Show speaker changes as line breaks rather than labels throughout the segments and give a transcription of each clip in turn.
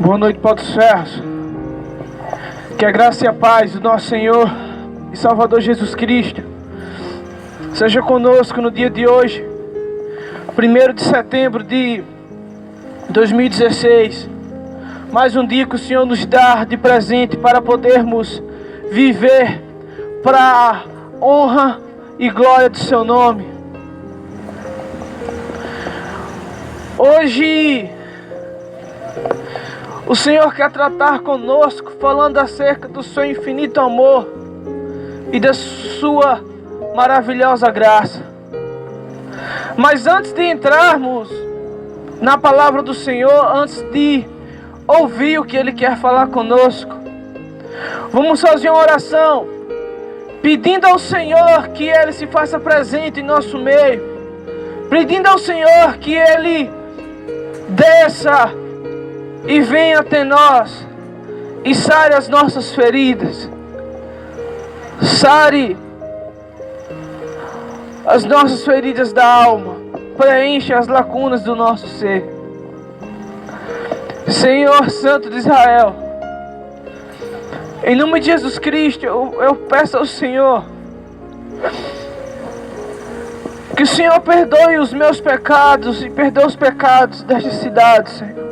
Boa noite para os servos. Que a graça e a paz do nosso Senhor e Salvador Jesus Cristo seja conosco no dia de hoje, 1º de setembro de 2016. Mais um dia que o Senhor nos dá de presente para podermos viver para a honra e glória do seu nome. Hoje o Senhor quer tratar conosco, falando acerca do seu infinito amor e da sua maravilhosa graça. Mas antes de entrarmos na palavra do Senhor, antes de ouvir o que Ele quer falar conosco, vamos fazer uma oração, pedindo ao Senhor que Ele se faça presente em nosso meio, pedindo ao Senhor que Ele desça e venha até nós e sare as nossas feridas, sare as nossas feridas da alma, preenche as lacunas do nosso ser. Senhor Santo de Israel, em nome de Jesus Cristo, eu peço ao Senhor que o Senhor perdoe os meus pecados e perdoe os pecados desta cidade, Senhor.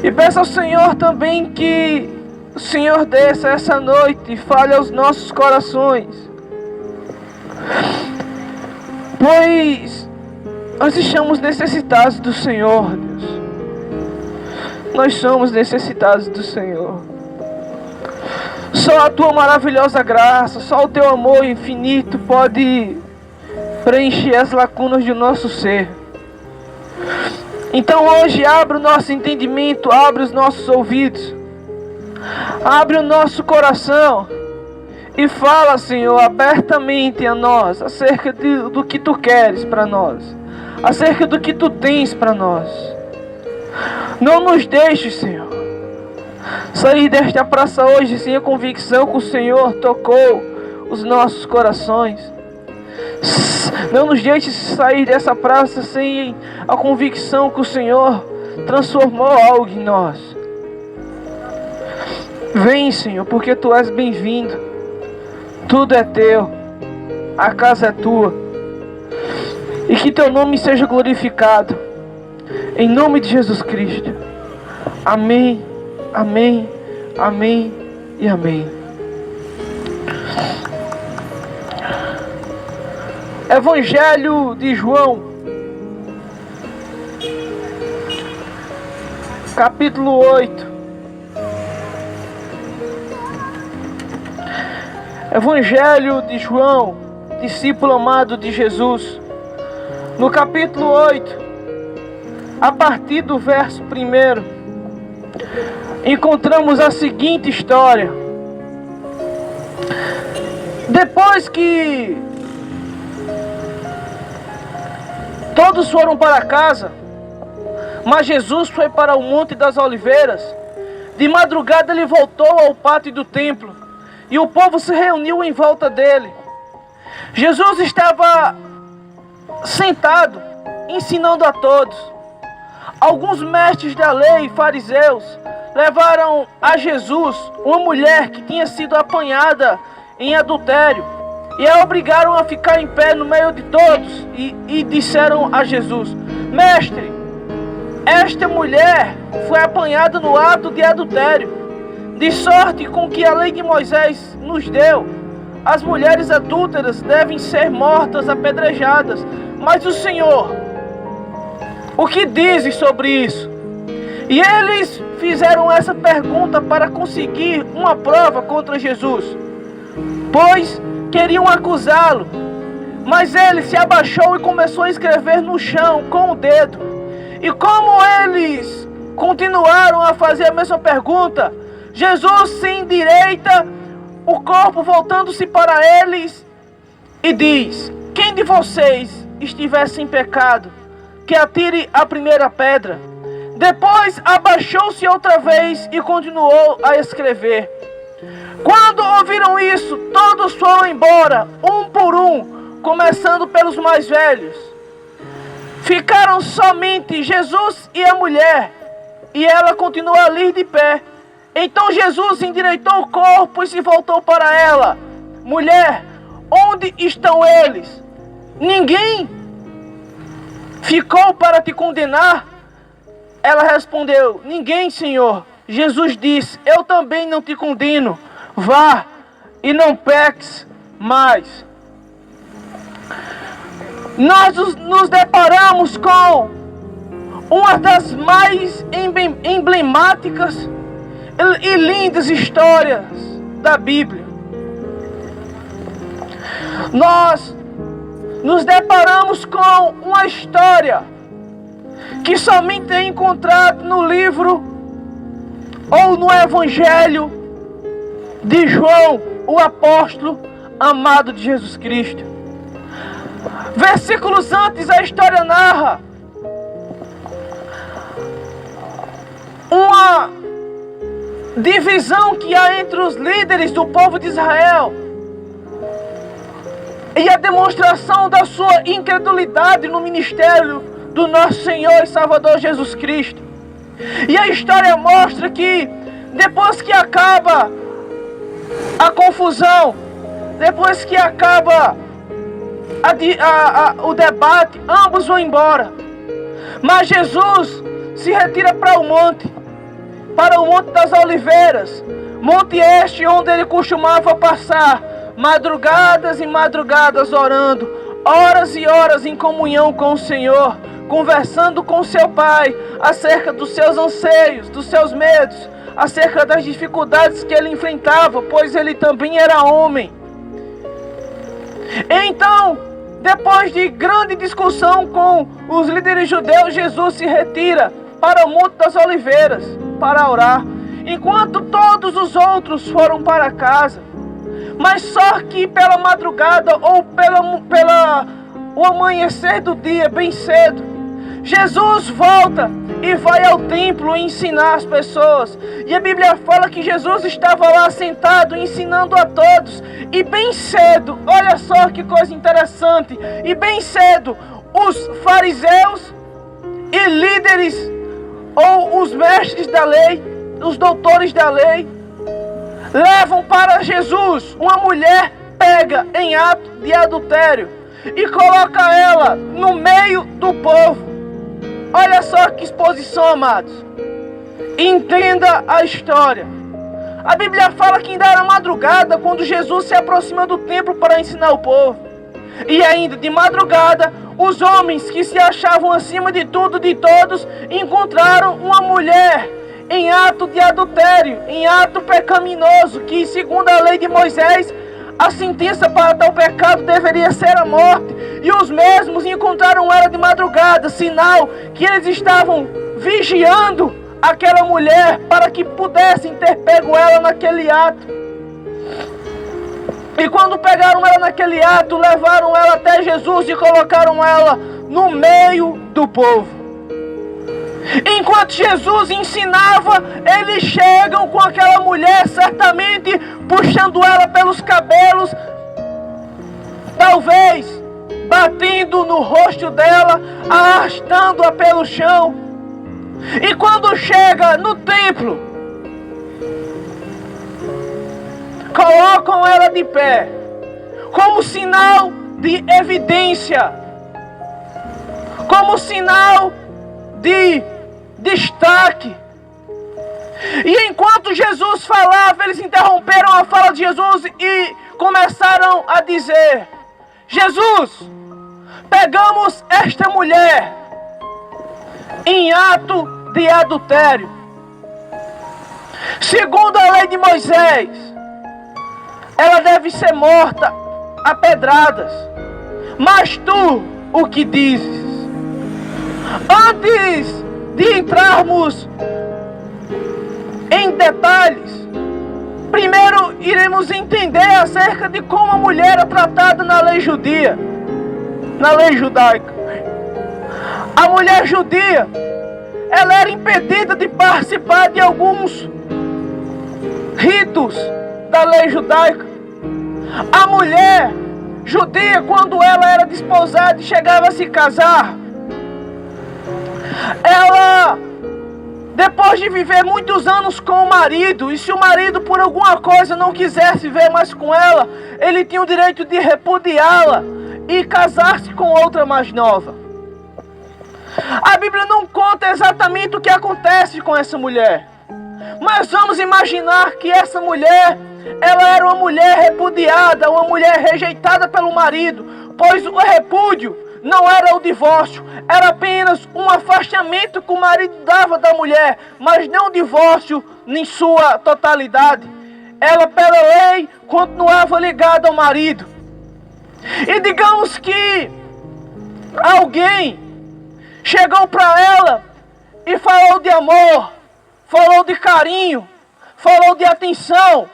E peço ao Senhor também que o Senhor desça essa noite e fale aos nossos corações, pois nós estamos necessitados do Senhor, Deus. Nós somos necessitados do Senhor. Só a tua maravilhosa graça, só o teu amor infinito pode preencher as lacunas do nosso ser. Então hoje abre o nosso entendimento, abre os nossos ouvidos, abre o nosso coração e fala, Senhor, abertamente a nós acerca do que tu queres para nós, acerca do que tu tens para nós. Não nos deixes, Senhor, sair desta praça hoje sem a convicção que o Senhor tocou os nossos corações. Não nos deixe sair dessa praça sem a convicção que o Senhor transformou algo em nós. Vem, Senhor, porque tu és bem-vindo. Tudo é teu, a casa é tua. E que teu nome seja glorificado, em nome de Jesus Cristo. Amém, amém, amém e amém. Evangelho de João, capítulo 8. Evangelho de João, discípulo amado de Jesus, no capítulo 8, a partir do verso 1, encontramos a seguinte história. Depois que todos foram para casa, mas Jesus foi para o Monte das Oliveiras. De madrugada ele voltou ao pátio do templo, e o povo se reuniu em volta dele. Jesus estava sentado, ensinando a todos. Alguns mestres da lei e fariseus levaram a Jesus uma mulher que tinha sido apanhada em adultério, e a obrigaram a ficar em pé no meio de todos, e disseram a Jesus: Mestre, esta mulher foi apanhada no ato de adultério, de sorte com que a lei de Moisés nos deu. As mulheres adúlteras devem ser mortas apedrejadas. Mas o Senhor, o que dizes sobre isso? E eles fizeram essa pergunta para conseguir uma prova contra Jesus, pois queriam acusá-lo. Mas ele se abaixou e começou a escrever no chão com o dedo. E como eles continuaram a fazer a mesma pergunta, Jesus se endireita o corpo, voltando-se para eles, e diz: Quem de vocês estiver sem pecado, que atire a primeira pedra. Depois abaixou-se outra vez e continuou a escrever. Quando ouviram isso, todos foram embora, um por um, começando pelos mais velhos. Ficaram somente Jesus e a mulher, e ela continuou ali de pé. Então Jesus endireitou o corpo e se voltou para ela. Mulher, onde estão eles? Ninguém ficou para te condenar? Ela respondeu, ninguém, Senhor. Jesus disse, eu também não te condeno. Vá e não peques mais. Nós nos deparamos com uma das mais emblemáticas e lindas histórias da Bíblia. Nós nos deparamos com uma história que somente é encontrada no livro ou no Evangelho de João, o apóstolo amado de Jesus Cristo. Versículos antes, a história narra uma divisão que há entre os líderes do povo de Israel e a demonstração da sua incredulidade no ministério do nosso Senhor e Salvador Jesus Cristo. E a história mostra que depois que acaba a confusão, depois que acaba o debate, ambos vão embora. Mas Jesus se retira para o monte das Oliveiras, monte este onde ele costumava passar madrugadas e madrugadas orando, horas e horas em comunhão com o Senhor, conversando com seu Pai acerca dos seus anseios, dos seus medos, acerca das dificuldades que ele enfrentava, pois ele também era homem. Então, depois de grande discussão com os líderes judeus, Jesus se retira para o Monte das Oliveiras para orar, enquanto todos os outros foram para casa. Mas só que pela madrugada ou o amanhecer do dia, bem cedo, Jesus volta e vai ao templo ensinar as pessoas. E a Bíblia fala que Jesus estava lá sentado ensinando a todos. E bem cedo, olha só que coisa interessante, e bem cedo os fariseus e líderes ou os mestres da lei, os doutores da lei, levam para Jesus uma mulher pega em ato de adultério e coloca ela no meio do povo. Olha só que exposição, amados. Entenda a história. A Bíblia fala que ainda era madrugada quando Jesus se aproxima do templo para ensinar o povo. E ainda de madrugada, os homens que se achavam acima de tudo, de todos, encontraram uma mulher em ato de adultério, em ato pecaminoso, que segundo a lei de Moisés, a sentença para tal pecado deveria ser a morte. E os mesmos encontraram ela de madrugada, sinal que eles estavam vigiando aquela mulher para que pudessem ter pego ela naquele ato. E quando pegaram ela naquele ato, levaram ela até Jesus e colocaram ela no meio do povo. Enquanto Jesus ensinava, eles chegam com aquela mulher, certamente puxando ela pelos cabelos, talvez batendo no rosto dela, arrastando-a pelo chão. E quando chega no templo, colocam ela de pé, como sinal de evidência, como sinal de destaque. E enquanto Jesus falava, eles interromperam a fala de Jesus e começaram a dizer: Jesus, pegamos esta mulher em ato de adultério. Segundo a lei de Moisés, ela deve ser morta a pedradas. Mas tu, o que dizes? Antes de entrarmos em detalhes, primeiro iremos entender acerca de como a mulher é tratada na lei judia, na lei judaica. A mulher judia, ela era impedida de participar de alguns ritos da lei judaica. A mulher judia, quando ela era desposada e chegava a se casar, ela depois de viver muitos anos com o marido, e se o marido por alguma coisa não quisesse viver mais com ela, ele tinha o direito de repudiá-la e casar-se com outra mais nova. A Bíblia não conta exatamente o que acontece com essa mulher, mas vamos imaginar que essa mulher, ela era uma mulher repudiada, uma mulher rejeitada pelo marido, pois o repúdio não era o divórcio, era apenas um afastamento que o marido dava da mulher, mas não o divórcio em sua totalidade. Ela, pela lei, continuava ligada ao marido. E digamos que alguém chegou para ela e falou de amor, falou de carinho, falou de atenção,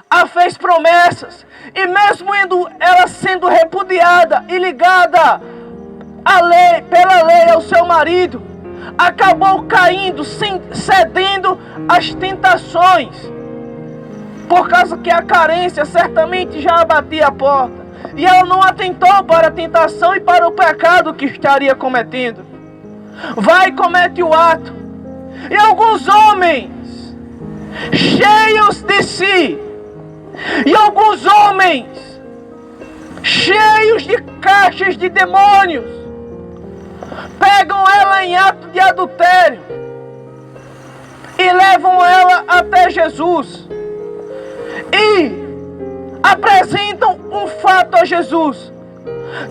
a fez promessas, e mesmo ela sendo repudiada e ligada pela lei ao seu marido, acabou caindo, cedendo às tentações, por causa que a carência certamente já batia a porta, e ela não atentou para a tentação e para o pecado que estaria cometendo. Vai e comete o ato, e alguns homens cheios de si, e alguns homens cheios de caixas de demônios pegam ela em ato de adultério e levam ela até Jesus e apresentam um fato a Jesus,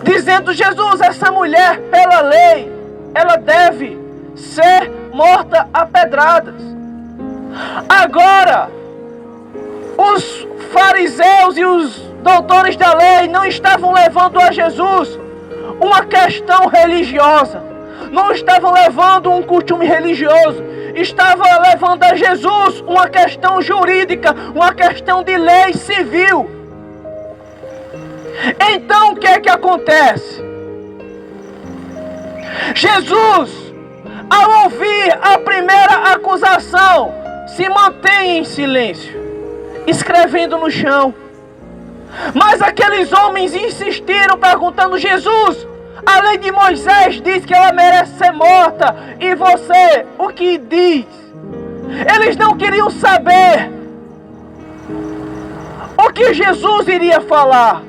dizendo: Jesus, essa mulher, pela lei, ela deve ser morta a pedradas. Agora, os fariseus e os doutores da lei não estavam levando a Jesus uma questão religiosa, não estavam levando um costume religioso, estava levando a Jesus uma questão jurídica, uma questão de lei civil. Então o que é que acontece? Jesus, ao ouvir a primeira acusação, se mantém em silêncio, escrevendo no chão. Mas aqueles homens insistiram, perguntando: Jesus, a lei de Moisés diz que ela merece ser morta, e você, o que diz? Eles não queriam saber o que Jesus iria falar.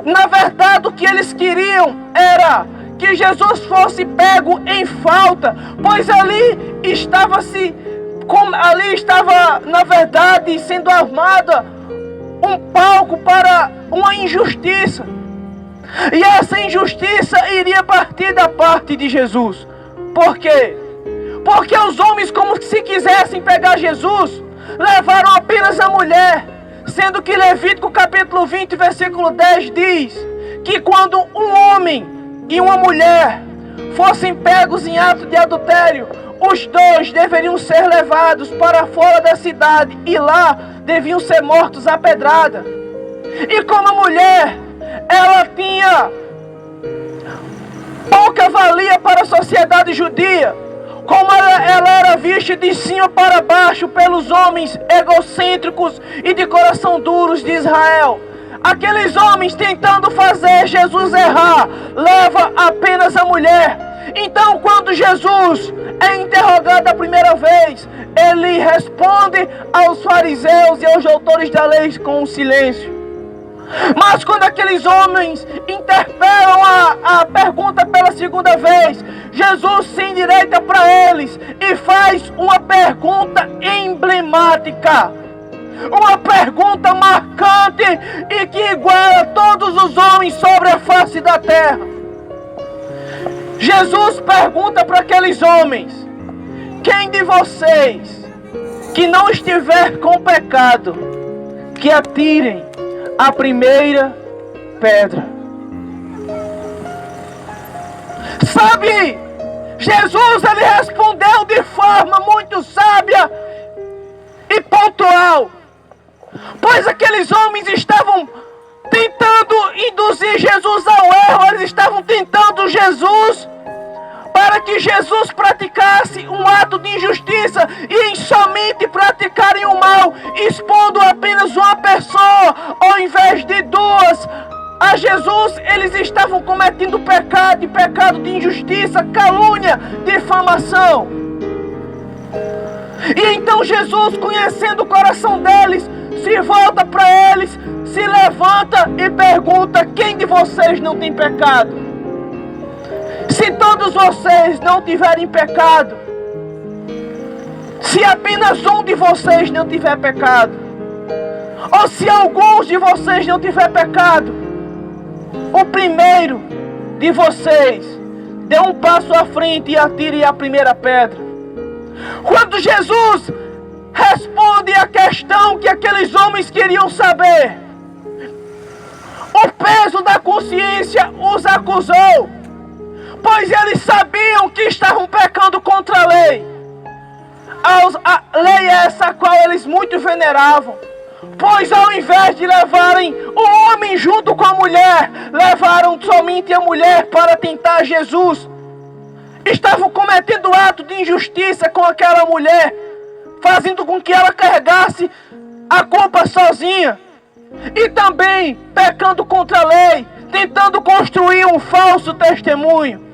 Na verdade, o que eles queriam era que Jesus fosse pego em falta, pois ali estava, na verdade, sendo armada um palco para uma injustiça. E essa injustiça iria partir da parte de Jesus. Por quê? Porque os homens, como se quisessem pegar Jesus, levaram apenas a mulher, sendo que Levítico capítulo 20, versículo 10 diz que quando um homem e uma mulher fossem pegos em ato de adultério, os dois deveriam ser levados para fora da cidade e lá deviam ser mortos à pedrada. E como a mulher, ela tinha pouca valia para a sociedade judia, como ela era vista de cima para baixo pelos homens egocêntricos e de coração duros de Israel, aqueles homens tentando fazer Jesus errar, leva apenas a mulher. Então, quando Jesus é interrogado a primeira vez, ele responde aos fariseus e aos doutores da lei com silêncio. Mas quando aqueles homens interpelam a pergunta pela segunda vez, Jesus se endireita para eles e faz uma pergunta emblemática, uma pergunta marcante e que iguala todos os homens sobre a face da terra. Jesus pergunta para aqueles homens: quem de vocês que não estiver com pecado, que atirem a primeira pedra. Sabe, Jesus, ele respondeu de forma muito sábia e pontual, pois aqueles homens estavam tentando induzir Jesus ao erro, eles estavam tentando Jesus para que Jesus praticasse um ato de injustiça e em somente praticarem o mal, expondo apenas uma pessoa ao invés de duas. A Jesus eles estavam cometendo pecado de injustiça, calúnia, difamação. E então Jesus, conhecendo o coração deles, se volta para eles, se levanta e pergunta: quem de vocês não tem pecado? Se todos vocês não tiverem pecado, se apenas um de vocês não tiver pecado, ou se alguns de vocês não tiver pecado, o primeiro de vocês dê um passo à frente e atire a primeira pedra. Quando Jesus responde a questão que aqueles homens queriam saber, o peso da consciência os acusou, pois eles sabiam que estavam pecando contra a lei. A lei essa a qual eles muito veneravam, pois ao invés de levarem o homem junto com a mulher, levaram somente a mulher para tentar Jesus. Estavam cometendo ato de injustiça com aquela mulher, fazendo com que ela carregasse a culpa sozinha. E também pecando contra a lei, tentando construir um falso testemunho.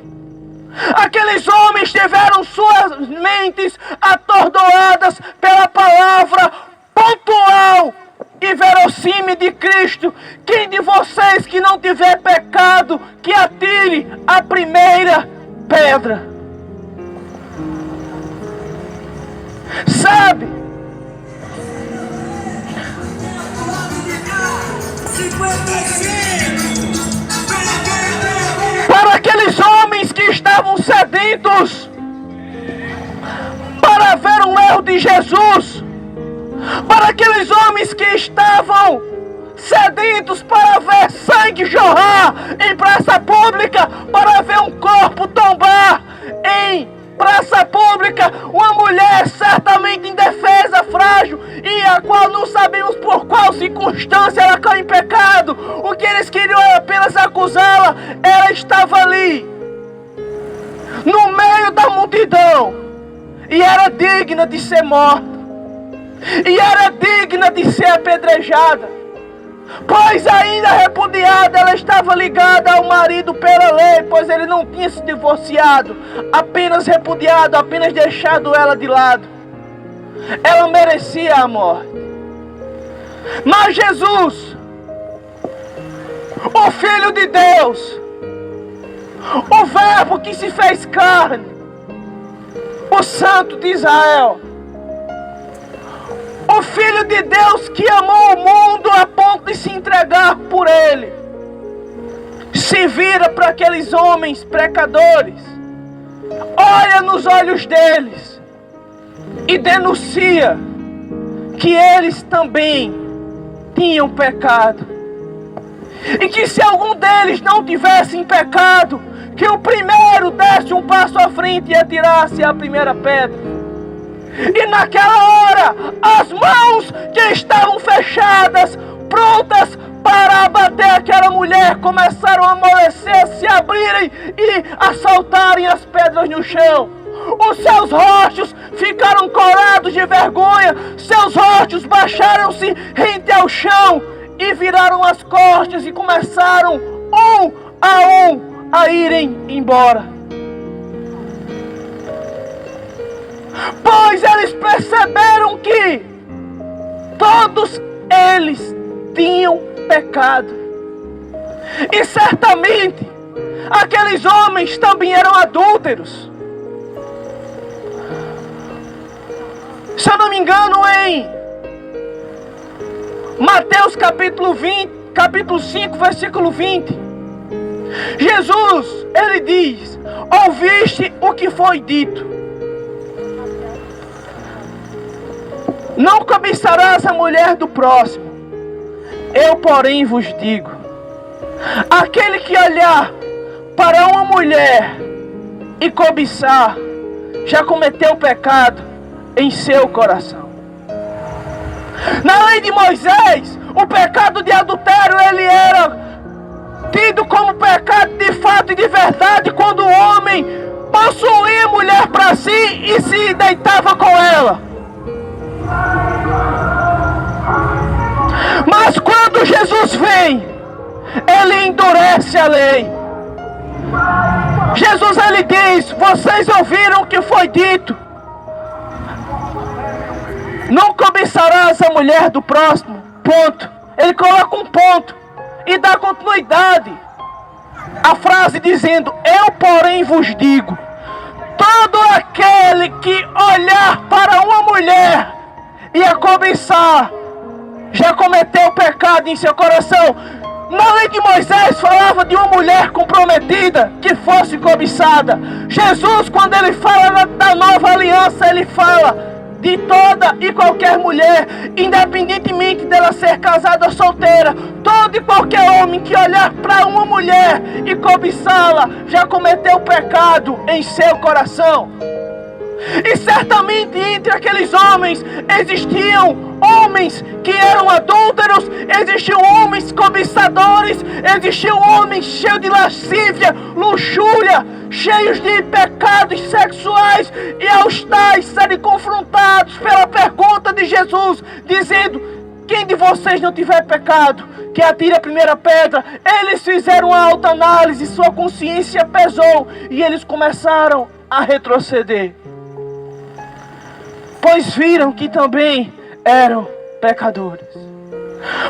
Aqueles homens tiveram suas mentes atordoadas pela palavra pontual e verossímil de Cristo. Quem de vocês que não tiver pecado, que atire a primeira pedra. Sabe? Para aqueles homens que estavam sedentos para ver um erro de Jesus, para aqueles homens que estavam sedentos para ver sangue jorrar em praça pública, para ver um corpo tombar em praça pública, uma mulher certamente indefesa, frágil, e a qual não sabemos por qual circunstância ela caiu em pecado. O que eles queriam era apenas acusá-la. Ela estava ali, no meio da multidão, e era digna de ser morta, e era digna de ser apedrejada, pois ainda repudiada, ela estava ligada ao marido pela lei, pois ele não tinha se divorciado, apenas repudiado, apenas deixado ela de lado. Ela merecia a morte. Mas Jesus, o Filho de Deus, o Verbo que se fez carne, o Santo de Israel, o Filho de Deus que amou o mundo a ponto de se entregar por ele, se vira para aqueles homens pecadores, olha nos olhos deles e denuncia que eles também tinham pecado, e que se algum deles não tivesse pecado, que o primeiro desse um passo à frente e atirasse a primeira pedra. E naquela hora, as mãos que estavam fechadas, prontas para abater aquela mulher, começaram a amolecer, se abrirem e a saltarem as pedras no chão. Os seus rostos ficaram colados de vergonha, seus rostos baixaram-se rente ao chão e viraram as costas e começaram um a irem embora. Pois eles perceberam que todos eles tinham pecado. E certamente aqueles homens também eram adúlteros. Se eu não me engano, em Mateus capítulo 5, versículo 20, Jesus, ele diz: ouviste o que foi dito, não cobiçarás a mulher do próximo. Eu, porém, vos digo: aquele que olhar para uma mulher e cobiçar, já cometeu pecado em seu coração. Na lei de Moisés, o pecado de adultério, ele era tido como pecado de fato e de verdade quando o homem possuía a mulher para si e se deitava com ela. Mas quando Jesus vem, ele endurece a lei. Jesus, ele diz: vocês ouviram o que foi dito, Não cobiçarás a mulher do próximo. Ponto. Ele coloca um ponto e dá continuidade à frase dizendo: eu, porém, vos digo, todo aquele que olhar para uma mulher e a cobiçar, já cometeu pecado em seu coração. Na lei de Moisés falava de uma mulher comprometida que fosse cobiçada. Jesus, quando ele fala da nova aliança, ele fala de toda e qualquer mulher, independentemente dela ser casada ou solteira. Todo e qualquer homem que olhar para uma mulher e cobiçá-la, já cometeu pecado em seu coração. E certamente entre aqueles homens existiam homens que eram adúlteros, existiam homens cobiçadores, existiam homens cheios de lascívia, luxúria, cheios de pecados sexuais, e aos tais serem confrontados pela pergunta de Jesus, dizendo: quem de vocês não tiver pecado, que atire a primeira pedra. Eles fizeram uma autoanálise, sua consciência pesou e eles começaram a retroceder, pois viram que também eram pecadores,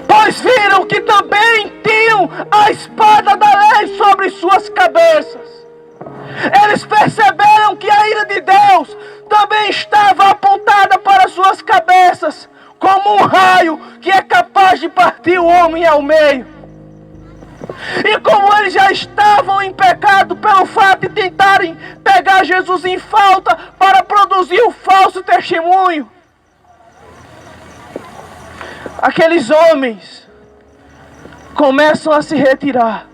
pois viram que também tinham a espada da lei sobre suas cabeças. Eles perceberam que a ira de Deus também estava apontada para suas cabeças, como um raio que é capaz de partir o homem ao meio. E como eles já estavam em pecado pelo fato de tentarem pegar Jesus em falta para produzir um falso testemunho, aqueles homens começam a se retirar.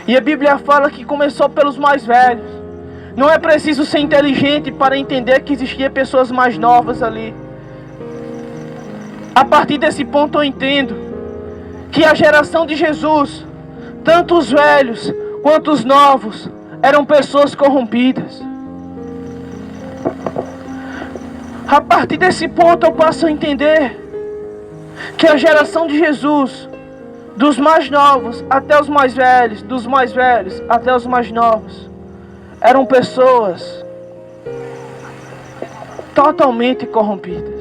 E a Bíblia fala que começou pelos mais velhos. Não é preciso ser inteligente para entender que existiam pessoas mais novas ali. A partir desse ponto eu entendo que a geração de Jesus, tanto os velhos quanto os novos, eram pessoas corrompidas. A partir desse ponto eu passo a entender que a geração de Jesus, dos mais novos até os mais velhos, dos mais velhos até os mais novos, eram pessoas totalmente corrompidas.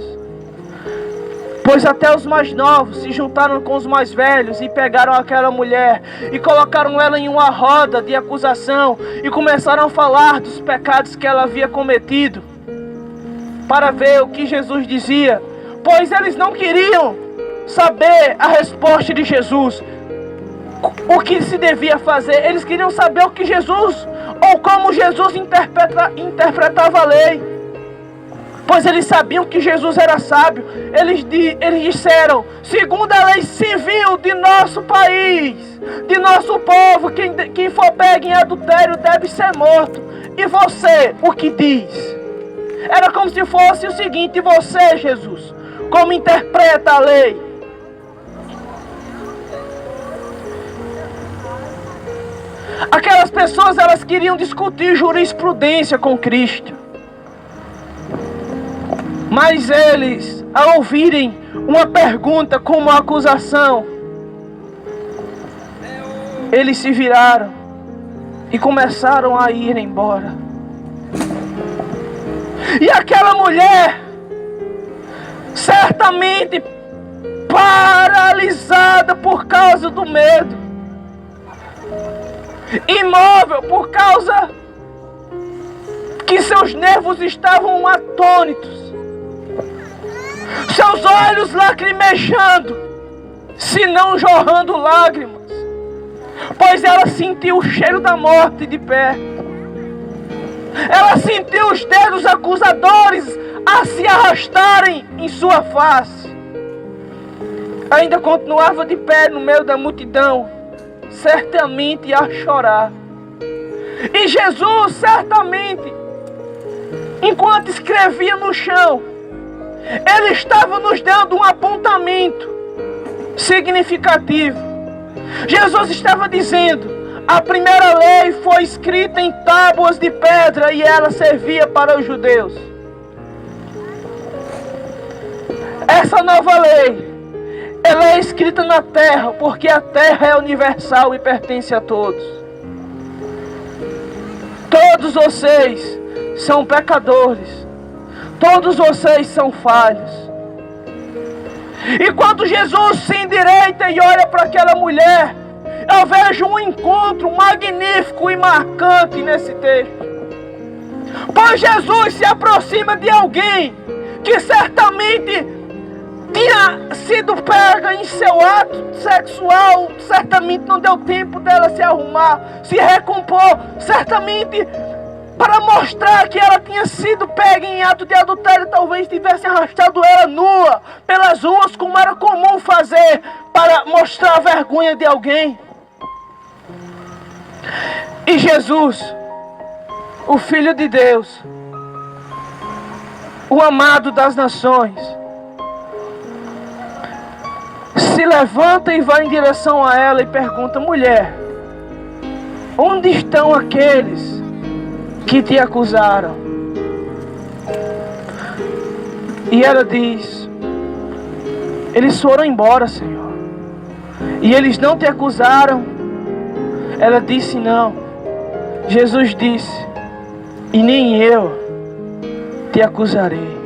Pois até os mais novos se juntaram com os mais velhos e pegaram aquela mulher e colocaram ela em uma roda de acusação e começaram a falar dos pecados que ela havia cometido, para ver o que Jesus dizia. Pois eles não queriam saber a resposta de Jesus, o que se devia fazer. Eles queriam saber o que Jesus, ou como Jesus interpretava a lei. Pois eles sabiam que Jesus era sábio. Eles disseram: segundo a lei civil de nosso país, de nosso povo, quem for pego em adultério deve ser morto. E você, o que diz? Era como se fosse o seguinte: e você, Jesus, como interpreta a lei? Aquelas pessoas, elas queriam discutir jurisprudência com Cristo. Mas eles, ao ouvirem uma pergunta como acusação, eles se viraram e começaram a ir embora. E aquela mulher, certamente paralisada por causa do medo, imóvel por causa que seus nervos estavam atônitos, seus olhos lacrimejando, se não jorrando lágrimas, pois ela sentiu o cheiro da morte de perto. Ela sentiu os dedos acusadores a se arrastarem em sua face. Ainda continuava de pé no meio da multidão, certamente a chorar. E Jesus, certamente, enquanto escrevia no chão, ele estava nos dando um apontamento significativo. Jesus estava dizendo: a primeira lei foi escrita em tábuas de pedra e ela servia para os judeus. Essa nova lei, ela é escrita na terra, porque a terra é universal e pertence a todos. Todos vocês são pecadores. Todos vocês são falhos. E quando Jesus se endireita e olha para aquela mulher, eu vejo um encontro magnífico e marcante nesse texto. Pois Jesus se aproxima de alguém que certamente tinha sido pega em seu ato sexual, certamente não deu tempo dela se arrumar, se recompor, certamente para mostrar que ela tinha sido pega em ato de adultério, talvez tivesse arrastado ela nua pelas ruas, como era comum fazer para mostrar a vergonha de alguém. E Jesus, o Filho de Deus, o amado das nações, se levanta e vai em direção a ela e pergunta: mulher, onde estão aqueles que te acusaram? E ela diz: eles foram embora, Senhor. E eles não te acusaram? Ela disse: não. Jesus disse: e nem eu te acusarei.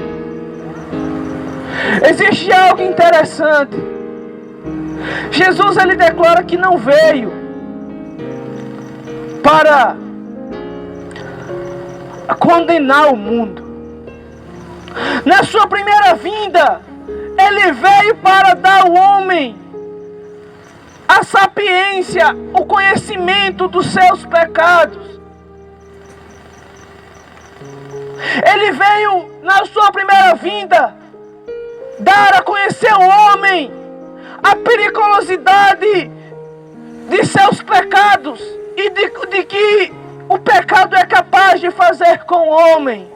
Existe algo interessante. Jesus, ele declara que não veio para condenar o mundo. Na sua primeira vinda, ele veio para dar ao homem a sapiência, o conhecimento dos seus pecados. Ele veio na sua primeira vinda dar a conhecer ao homem a periculosidade de seus pecados e de que o pecado é capaz de fazer com o homem.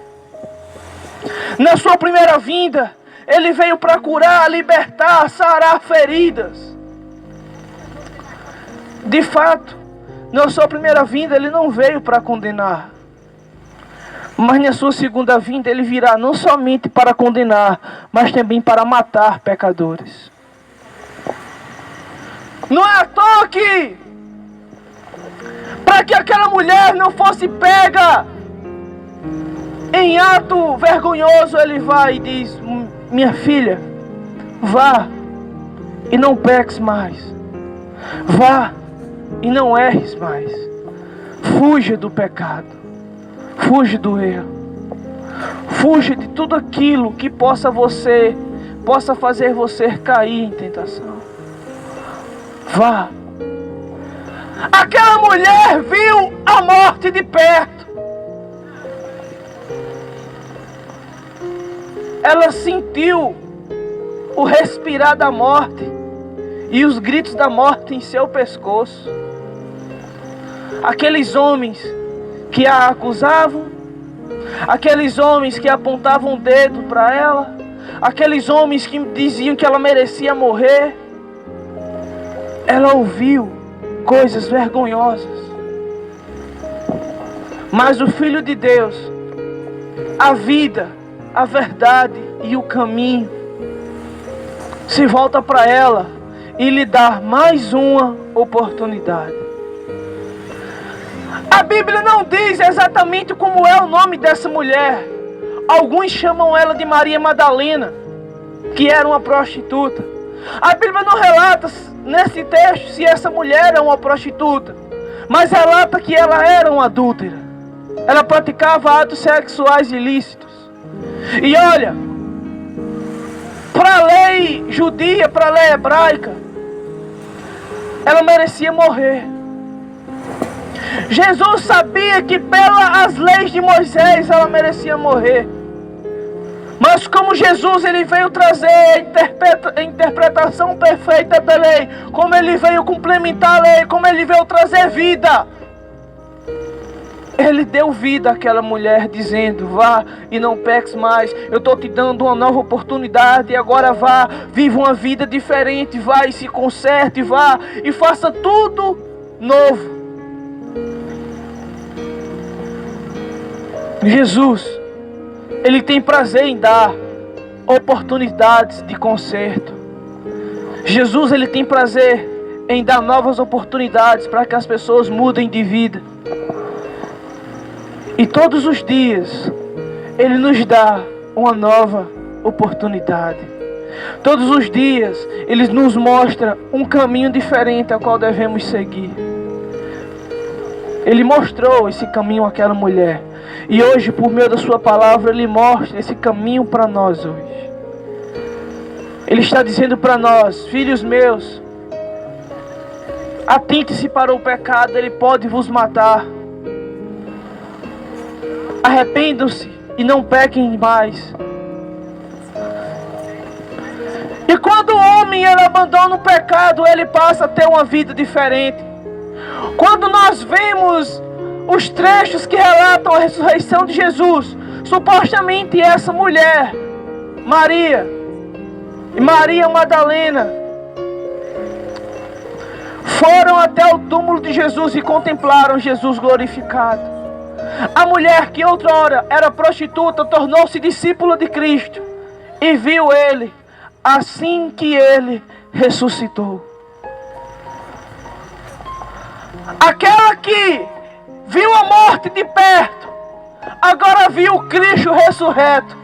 Na sua primeira vinda, ele veio para curar, libertar, sarar feridas. De fato, na sua primeira vinda, ele não veio para condenar. Mas na sua segunda vinda, ele virá não somente para condenar, mas também para matar pecadores. Não é à toa que, para que aquela mulher não fosse pega em ato vergonhoso, ele vai e diz: minha filha, vá e não peques mais. Vá e não erres mais. Fuja do pecado. Fuja do erro. Fuja de tudo aquilo que possa fazer você cair em tentação. Vá. Aquela mulher viu a morte de perto. Ela sentiu o respirar da morte e os gritos da morte em seu pescoço. Aqueles homens que a acusavam, aqueles homens que apontavam o dedo para ela, aqueles homens que diziam que ela merecia morrer, ela ouviu coisas vergonhosas. Mas o Filho de Deus, a vida, a verdade e o caminho, se volta para ela e lhe dá mais uma oportunidade. A Bíblia não diz exatamente como é o nome dessa mulher. Alguns chamam ela de Maria Madalena, que era uma prostituta. A Bíblia não relata nesse texto se essa mulher é uma prostituta, mas relata que ela era uma adúltera. Ela praticava atos sexuais ilícitos. E olha, para a lei judia, para a lei hebraica, ela merecia morrer. Jesus sabia que pelas leis de Moisés ela merecia morrer. Mas como Jesus ele veio trazer a interpretação perfeita da lei, como ele veio complementar a lei, como ele veio trazer vida, ele deu vida àquela mulher, dizendo: vá e não peques mais. Eu estou te dando uma nova oportunidade. E agora vá, viva uma vida diferente. Vá e se conserte. Vá e faça tudo novo. Jesus, ele tem prazer em dar oportunidades de conserto. Jesus, ele tem prazer em dar novas oportunidades para que as pessoas mudem de vida. E todos os dias, ele nos dá uma nova oportunidade. Todos os dias Ele nos mostra um caminho diferente ao qual devemos seguir. Ele mostrou esse caminho àquela mulher. E hoje, por meio da sua palavra, Ele mostra esse caminho para nós hoje. Ele está dizendo para nós: filhos meus, atente-se para o pecado, ele pode vos matar. Arrependam-se e não pequem mais. E quando o homem ele abandona o pecado, ele passa a ter uma vida diferente. Quando nós vemos os trechos que relatam a ressurreição de Jesus, supostamente essa mulher, Maria e Maria Madalena, foram até o túmulo de Jesus e contemplaram Jesus glorificado. A mulher que outrora era prostituta tornou-se discípula de Cristo e viu Ele assim que Ele ressuscitou. Aquela que viu a morte de perto, agora viu o Cristo ressurreto,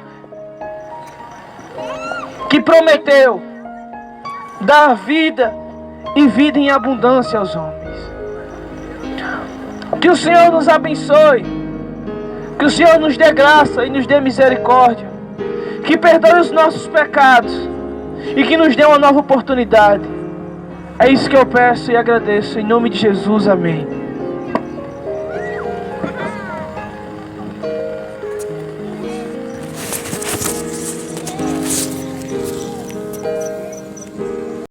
que prometeu dar vida e vida em abundância aos homens. Que o Senhor nos abençoe, que o Senhor nos dê graça e nos dê misericórdia, que perdoe os nossos pecados e que nos dê uma nova oportunidade. É isso que eu peço e agradeço em nome de Jesus, amém.